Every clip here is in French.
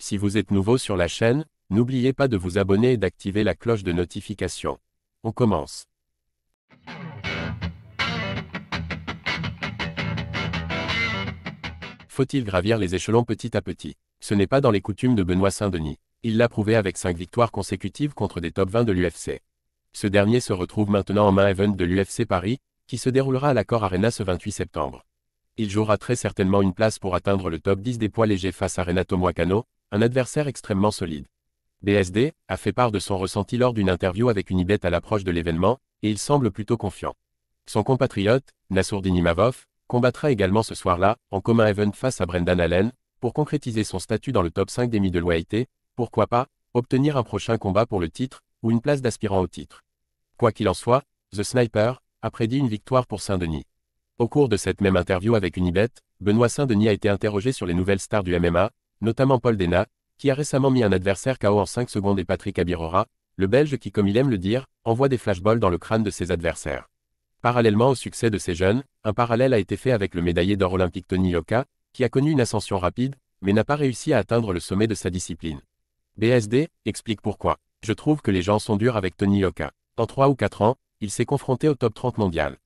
Si vous êtes nouveau sur la chaîne, n'oubliez pas de vous abonner et d'activer la cloche de notification. On commence. Faut-il gravir les échelons petit à petit? Ce n'est pas dans les coutumes de Benoît Saint-Denis. Il l'a prouvé avec 5 victoires consécutives contre des top 20 de l'UFC. Ce dernier se retrouve maintenant en main event de l'UFC Paris, qui se déroulera à l'Accor Arena ce 28 septembre. Il jouera très certainement une place pour atteindre le top 10 des poids légers face à Renato Moicano, un adversaire extrêmement solide. BSD a fait part de son ressenti lors d'une interview avec Unibet à l'approche de l'événement, et il semble plutôt confiant. Son compatriote, Nassourdine Imavov, combattra également ce soir-là, en commun event face à Brendan Allen, pour concrétiser son statut dans le top 5 des middleweight, pourquoi pas, obtenir un prochain combat pour le titre, ou une place d'aspirant au titre. Quoi qu'il en soit, The Sniper a prédit une victoire pour Saint-Denis. Au cours de cette même interview avec Unibet, Benoît Saint-Denis a été interrogé sur les nouvelles stars du MMA, notamment Paul Dena, qui a récemment mis un adversaire KO en 5 secondes et Patrick Abirora, le Belge qui, comme il aime le dire, envoie des flashballs dans le crâne de ses adversaires. Parallèlement au succès de ces jeunes, un parallèle a été fait avec le médaillé d'or olympique Tony Yoka, qui a connu une ascension rapide, mais n'a pas réussi à atteindre le sommet de sa discipline. BSD explique pourquoi. Je trouve que les gens sont durs avec Tony Yoka. En 3 ou 4 ans, il s'est confronté au top 30 mondial.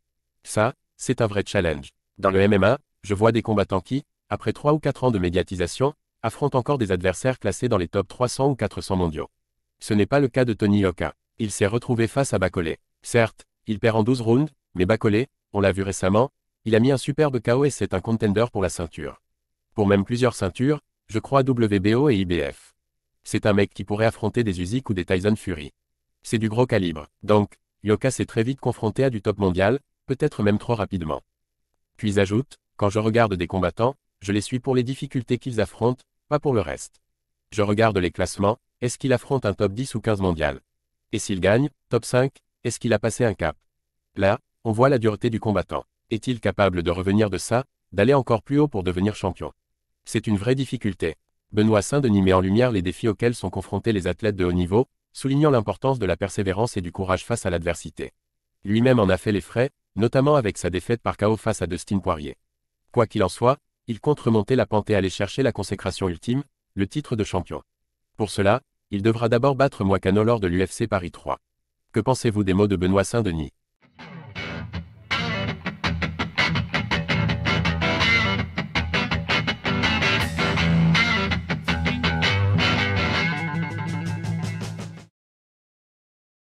Ça, c'est un vrai challenge. Dans le MMA, je vois des combattants qui, après 3 ou 4 ans de médiatisation, affrontent encore des adversaires classés dans les top 300 ou 400 mondiaux. Ce n'est pas le cas de Tony Yoka. Il s'est retrouvé face à Bacolé. Certes, il perd en 12 rounds, mais Bacolé, on l'a vu récemment, il a mis un superbe KO et c'est un contender pour la ceinture. Pour même plusieurs ceintures, je crois WBO et IBF. C'est un mec qui pourrait affronter des Usyk ou des Tyson Fury. C'est du gros calibre. Donc, Yoka s'est très vite confronté à du top mondial, peut-être même trop rapidement. Puis ajoute, quand je regarde des combattants, je les suis pour les difficultés qu'ils affrontent, pas pour le reste. Je regarde les classements, est-ce qu'il affronte un top 10 ou 15 mondial? Et s'il gagne, top 5, est-ce qu'il a passé un cap? Là, on voit la dureté du combattant. Est-il capable de revenir de ça, d'aller encore plus haut pour devenir champion? C'est une vraie difficulté. Benoît Saint-Denis met en lumière les défis auxquels sont confrontés les athlètes de haut niveau, soulignant l'importance de la persévérance et du courage face à l'adversité. Lui-même en a fait les frais, notamment avec sa défaite par KO face à Dustin Poirier. Quoi qu'il en soit, il compte remonter la pente et aller chercher la consécration ultime, le titre de champion. Pour cela, il devra d'abord battre Moicano lors de l'UFC Paris 3. Que pensez-vous des mots de Benoît Saint-Denis?